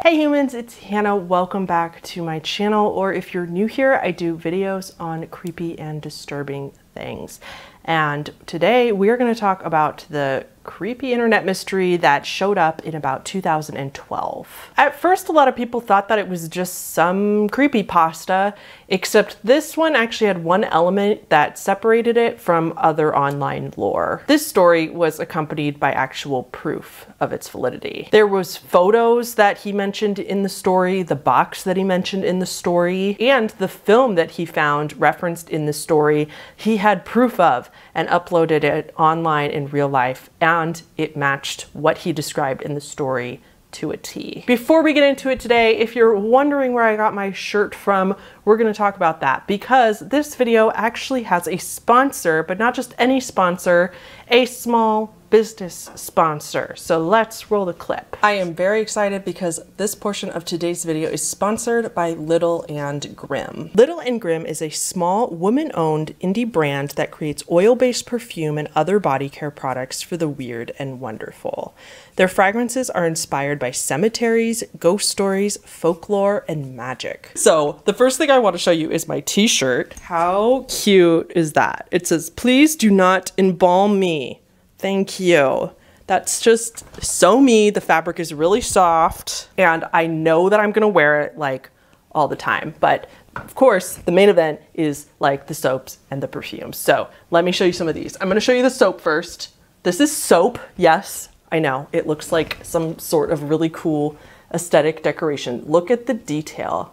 Hey humans, it's Hannah. Welcome back to my channel, or if you're new here, I do videos on creepy and disturbing things. And today we are going to talk about the creepy internet mystery that showed up in about 2012. At first, a lot of people thought that it was just some creepypasta, except this one actually had one element that separated it from other online lore. This story was accompanied by actual proof of its validity. There was photos that he mentioned in the story, the box that he mentioned in the story, and the film that he found referenced in the story he had proof of and uploaded it online in real life, and it matched what he described in the story to a T. Before we get into it today, if you're wondering where I got my shirt from, we're going to talk about that because this video actually has a sponsor, but not just any sponsor, a small business sponsor. So let's roll the clip. I am very excited because this portion of today's video is sponsored by Little and Grimm. Little and Grimm is a small woman-owned indie brand that creates oil-based perfume and other body care products for the weird and wonderful. Their fragrances are inspired by cemeteries, ghost stories, folklore, and magic. So the first thing I want to show you is my t-shirt. How cute is that? It says, "Please do not embalm me. Thank you." That's just so me. The fabric is really soft and I know that I'm gonna wear it like all the time. But of course, the main event is like the soaps and the perfumes. So let me show you some of these. I'm gonna show you the soap first. This is soap, yes, I know. It looks like some sort of really cool aesthetic decoration. Look at the detail.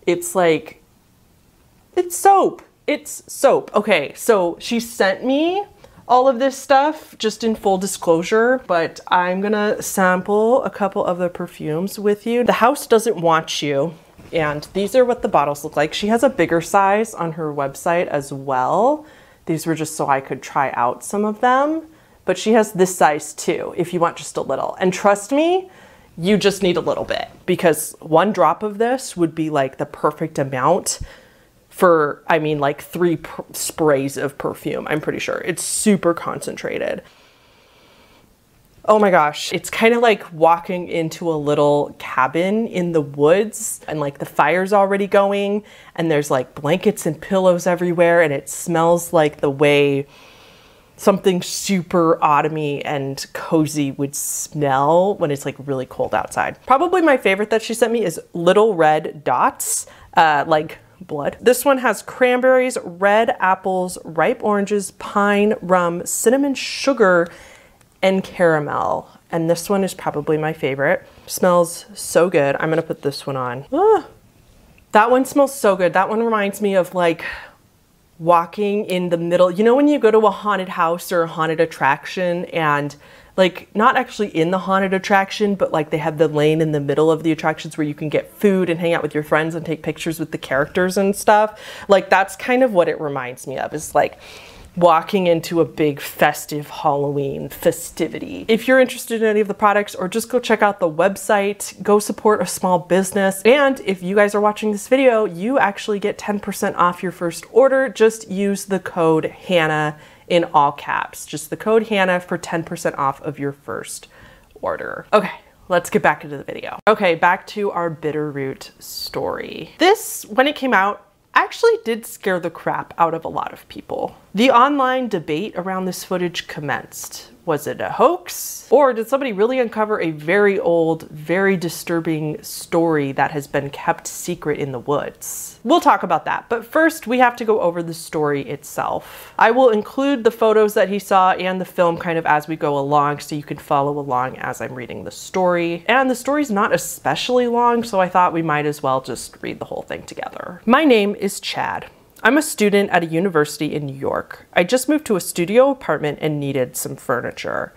It's like, it's soap. It's soap. Okay, so she sent me all of this stuff just in full disclosure, but I'm gonna sample a couple of the perfumes with you. The House Doesn't Want You, and these are what the bottles look like. She has a bigger size on her website as well. These were just so I could try out some of them, but she has this size too if you want just a little. And trust me, you just need a little bit because one drop of this would be like the perfect amount for, I mean, like 3 sprays of perfume, I'm pretty sure. It's super concentrated. Oh my gosh, it's kind of like walking into a little cabin in the woods and like the fire's already going and there's like blankets and pillows everywhere and it smells like the way something super autumny and cozy would smell when it's like really cold outside. Probably my favorite that she sent me is Little Red Dots, like blood. This one has cranberries, red apples, ripe oranges, pine, rum, cinnamon, sugar, and caramel. And this one is probably my favorite. Smells so good. I'm gonna put this one on. Ah, that one smells so good. That one reminds me of like walking in the middle. You know when you go to a haunted house or a haunted attraction and like not actually in the haunted attraction, but like they have the lane in the middle of the attractions where you can get food and hang out with your friends and take pictures with the characters and stuff. Like that's kind of what it reminds me of, is like walking into a big festive Halloween festivity. If you're interested in any of the products, or just go check out the website, go support a small business. And if you guys are watching this video, you actually get 10% off your first order. Just use the code Hannah in all caps, just the code Hannah for 10% off of your first order. Okay, let's get back into the video. Okay, back to our Bitterroot story. This, when it came out, actually did scare the crap out of a lot of people. The online debate around this footage commenced. Was it a hoax? Or did somebody really uncover a very old, very disturbing story that has been kept secret in the woods? We'll talk about that, but first we have to go over the story itself. I will include the photos that he saw and the film kind of as we go along so you can follow along as I'm reading the story. And the story's not especially long, so I thought we might as well just read the whole thing together. My name is Chad. I'm a student at a university in New York. I just moved to a studio apartment and needed some furniture.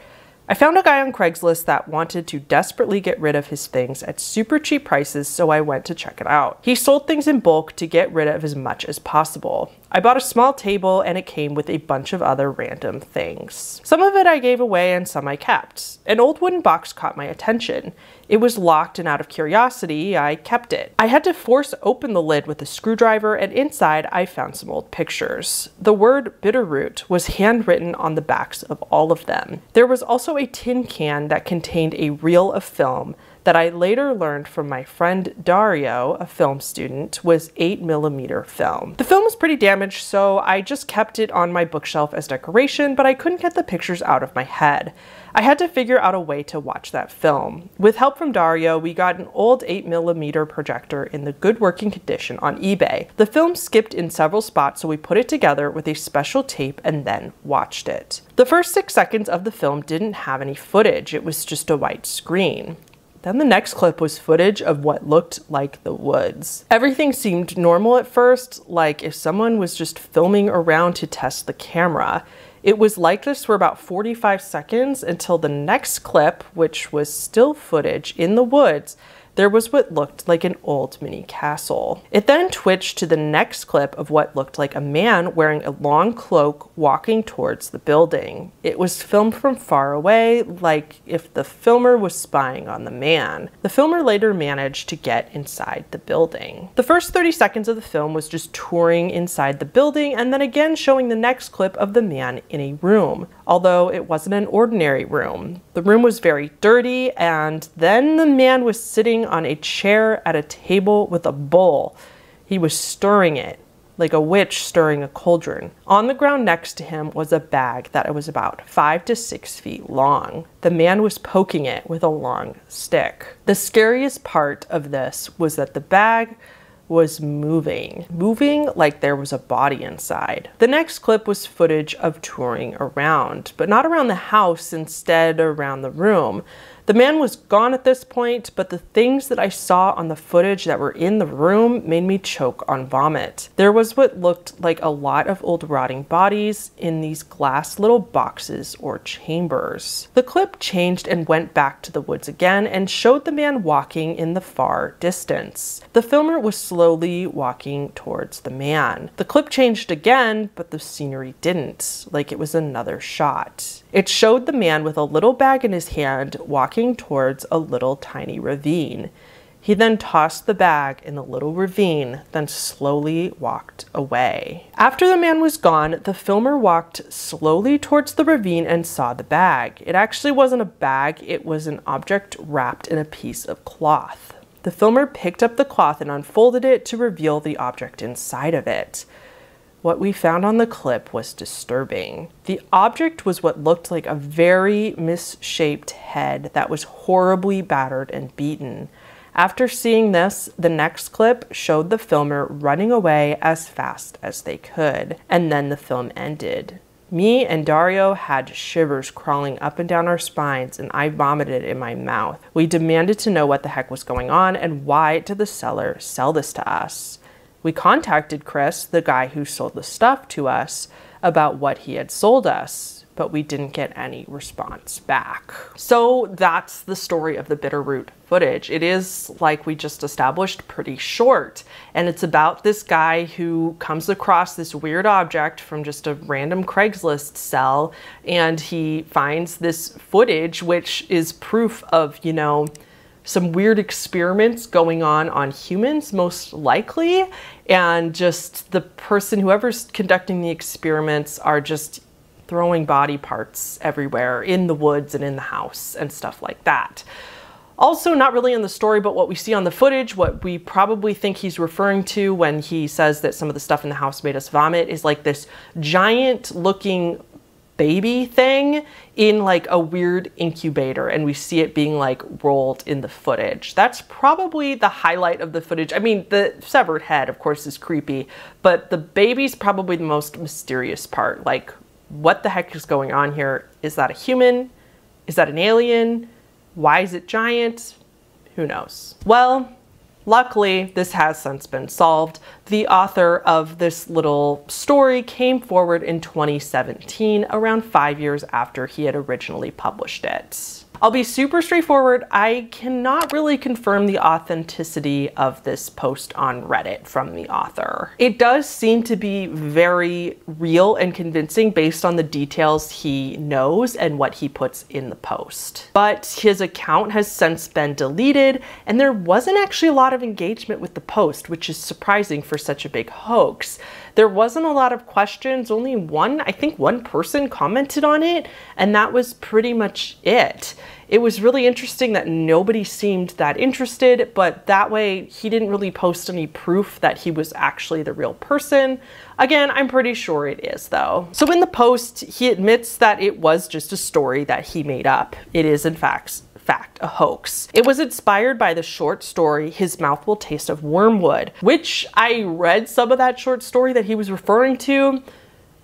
I found a guy on Craigslist that wanted to desperately get rid of his things at super cheap prices, so I went to check it out. He sold things in bulk to get rid of as much as possible. I bought a small table and it came with a bunch of other random things. Some of it I gave away and some I kept. An old wooden box caught my attention. It was locked and out of curiosity, I kept it. I had to force open the lid with a screwdriver and inside I found some old pictures. The word Bitterroot was handwritten on the backs of all of them. There was also a tin can that contained a reel of film, that I later learned from my friend Dario, a film student, was 8mm film. The film was pretty damaged, so I just kept it on my bookshelf as decoration, but I couldn't get the pictures out of my head. I had to figure out a way to watch that film. With help from Dario, we got an old 8mm projector in the good working condition on eBay. The film skipped in several spots, so we put it together with a special tape and then watched it. The first 6 seconds of the film didn't have any footage. It was just a white screen. Then the next clip was footage of what looked like the woods. Everything seemed normal at first, like if someone was just filming around to test the camera. It was like this for about 45 seconds until the next clip, which was still footage in the woods. There was what looked like an old mini castle. It then twitched to the next clip of what looked like a man wearing a long cloak walking towards the building. It was filmed from far away, like if the filmer was spying on the man. The filmer later managed to get inside the building. The first 30 seconds of the film was just touring inside the building and then again showing the next clip of the man in a room, although it wasn't an ordinary room. The room was very dirty, and then the man was sitting on a chair at a table with a bowl. He was stirring it, like a witch stirring a cauldron. On the ground next to him was a bag that was about 5 to 6 feet long. The man was poking it with a long stick. The scariest part of this was that the bag was moving like there was a body inside. The next clip was footage of touring around, but not around the house, instead around the room. The man was gone at this point, but the things that I saw on the footage that were in the room made me choke on vomit. There was what looked like a lot of old rotting bodies in these glass little boxes or chambers. The clip changed and went back to the woods again and showed the man walking in the far distance. The filmer was slowly walking towards the man. The clip changed again, but the scenery didn't, like it was another shot. It showed the man with a little bag in his hand walking towards a little tiny ravine. He then tossed the bag in the little ravine, then slowly walked away. After the man was gone, the filmer walked slowly towards the ravine and saw the bag. It actually wasn't a bag, it was an object wrapped in a piece of cloth. The filmer picked up the cloth and unfolded it to reveal the object inside of it. What we found on the clip was disturbing. The object was what looked like a very misshaped head that was horribly battered and beaten. After seeing this, the next clip showed the filmer running away as fast as they could, and then the film ended. Me and Dario had shivers crawling up and down our spines, and I vomited in my mouth. We demanded to know what the heck was going on and why did the seller sell this to us. We contacted Chris, the guy who sold the stuff to us, about what he had sold us, but we didn't get any response back. So that's the story of the Bitterroot footage. It is, like we just established, pretty short, and it's about this guy who comes across this weird object from just a random Craigslist sell, and he finds this footage, which is proof of, you know, some weird experiments going on humans, most likely, and just the person, whoever's conducting the experiments, are just throwing body parts everywhere in the woods and in the house and stuff like that. Also, not really in the story, but what we see on the footage, what we probably think he's referring to when he says that some of the stuff in the house made us vomit, is like this giant looking baby thing in like a weird incubator, and we see it being like rolled in the footage. That's probably the highlight of the footage. I mean, the severed head, of course, is creepy, but the baby's probably the most mysterious part. Like, what the heck is going on here? Is that a human? Is that an alien? Why is it giant? Who knows? Well, luckily, this has since been solved. The author of this little story came forward in 2017, around 5 years after he had originally published it. I'll be super straightforward. I cannot really confirm the authenticity of this post on Reddit from the author. It does seem to be very real and convincing based on the details he knows and what he puts in the post. But his account has since been deleted, and there wasn't actually a lot of engagement with the post, which is surprising for such a big hoax. There wasn't a lot of questions, only one, I think one person commented on it, and that was pretty much it. it was really interesting that nobody seemed that interested, but that way he didn't really post any proof that he was actually the real person. Again, I'm pretty sure it is though. So in the post, he admits that it was just a story that he made up. It is in fact a hoax. It was inspired by the short story His Mouth Will Taste of Wormwood, which I read some of that short story that he was referring to.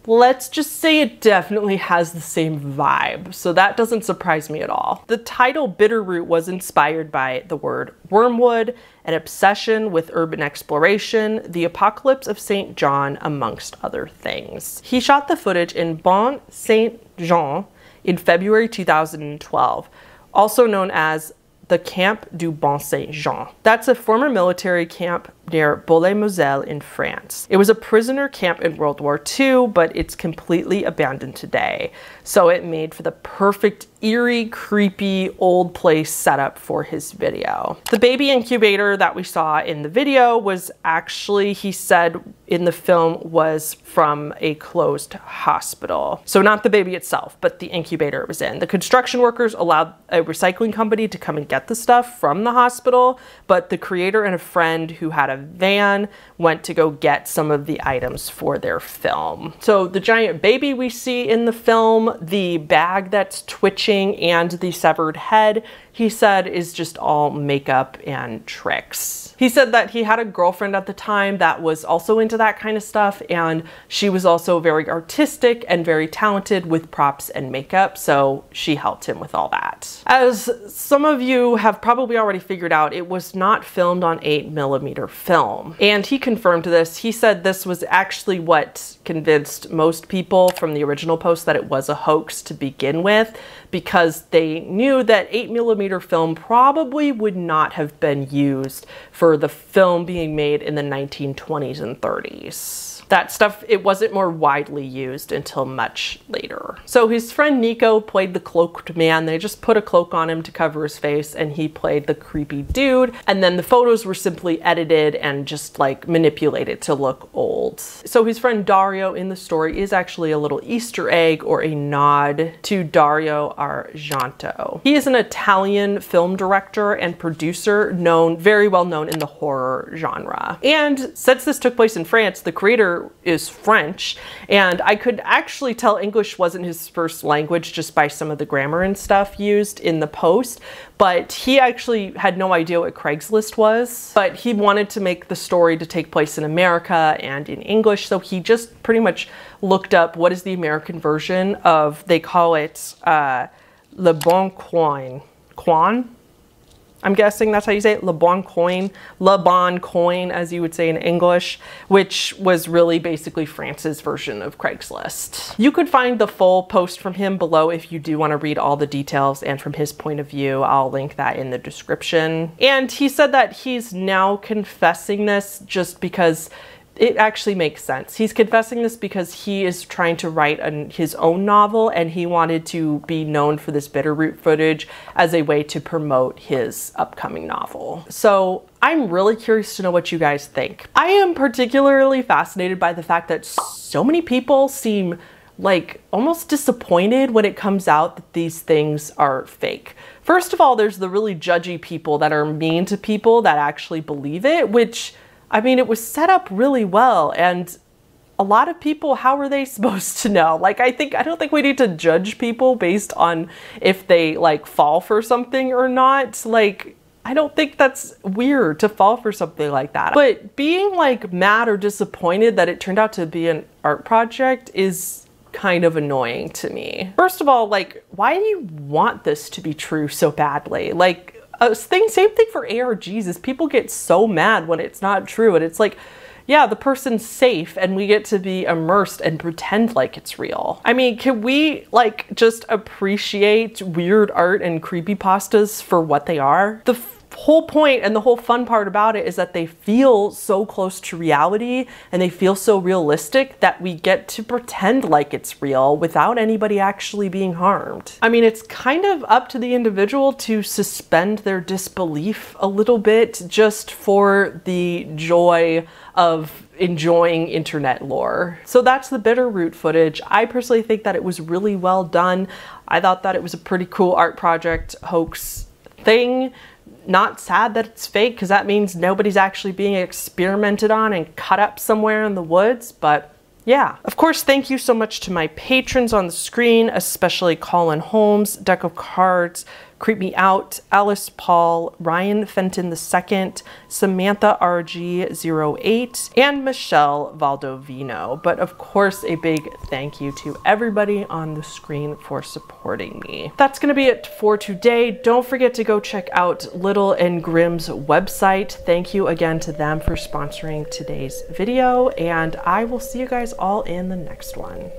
Let's just say it definitely has the same vibe, so that doesn't surprise me at all. The title Bitterroot was inspired by the word wormwood, an obsession with urban exploration, the apocalypse of St. John, amongst other things. He shot the footage in Bon Saint Jean in February 2012. Also known as the Camp du Bon Saint Jean. That's a former military camp near Bollé-Moselle in France. It was a prisoner camp in World War II, but it's completely abandoned today. So it made for the perfect, eerie, creepy, old place setup for his video. The baby incubator that we saw in the video was actually, he said in the film, was from a closed hospital. So not the baby itself, but the incubator it was in. The construction workers allowed a recycling company to come and get the stuff from the hospital, but the creator and a friend who had a van went to go get some of the items for their film. So the giant baby we see in the film, the bag that's twitching, and the severed head, he said is just all makeup and tricks. He said that he had a girlfriend at the time that was also into that kind of stuff, and she was also very artistic and very talented with props and makeup, so she helped him with all that. As some of you have probably already figured out, it was not filmed on 8mm film, and he confirmed this. He said this was actually what convinced most people from the original post that it was a hoax to begin with, because they knew that 8mm film probably would not have been used for the film being made in the 1920s and 30s. That stuff, it wasn't more widely used until much later. So his friend Nico played the cloaked man. They just put a cloak on him to cover his face, and he played the creepy dude. And then the photos were simply edited and just like manipulated to look old. So his friend Dario in the story is actually a little Easter egg or a nod to Dario Argento. He is an Italian film director and producer very well known in the horror genre. And since this took place in France, the creator is French, and I could actually tell English wasn't his first language just by some of the grammar and stuff used in the post, but he actually had no idea what Craigslist was, but he wanted to make the story to take place in America and in English, so he just pretty much looked up what is the American version of, they call it Le Bon Coin. I'm guessing that's how you say it, Le Bon Coin, as you would say in English, which was really basically France's version of Craigslist. You could find the full post from him below if you do want to read all the details, and from his point of view, I'll link that in the description. And he said that he's now confessing this just because it actually makes sense. He's confessing this because he is trying to write his own novel, and he wanted to be known for this Bitterroot footage as a way to promote his upcoming novel. So I'm really curious to know what you guys think. I am particularly fascinated by the fact that so many people seem like almost disappointed when it comes out that these things are fake. First of all, there's the really judgy people that are mean to people that actually believe it, which, I mean, it was set up really well, and a lot of people, how are they supposed to know? Like, I don't think we need to judge people based on if they like fall for something or not. Like, I don't think that's weird to fall for something like that. But being like mad or disappointed that it turned out to be an art project is kind of annoying to me. First of all, like, why do you want this to be true so badly? Like, same thing for ARGs is people get so mad when it's not true, and it's like, yeah, the person's safe and we get to be immersed and pretend like it's real. I mean, can we like just appreciate weird art and creepypastas for what they are? The whole point and the whole fun part about it is that they feel so close to reality and they feel so realistic that we get to pretend like it's real without anybody actually being harmed. I mean, it's kind of up to the individual to suspend their disbelief a little bit just for the joy of enjoying internet lore. So that's the Bitterroot footage. I personally think that it was really well done. I thought that it was a pretty cool art project hoax thing. Not sad that it's fake, because that means nobody's actually being experimented on and cut up somewhere in the woods, but yeah. Of course, thank you so much to my patrons on the screen, especially Colin Holmes, Deck of Cards, Creep Me Out, Alice Paul, Ryan Fenton II, Samantha RG08, and Michelle Valdovino. But of course, a big thank you to everybody on the screen for supporting me. That's gonna be it for today. Don't forget to go check out Little and Grimm's website. Thank you again to them for sponsoring today's video, and I will see you guys all in the next one.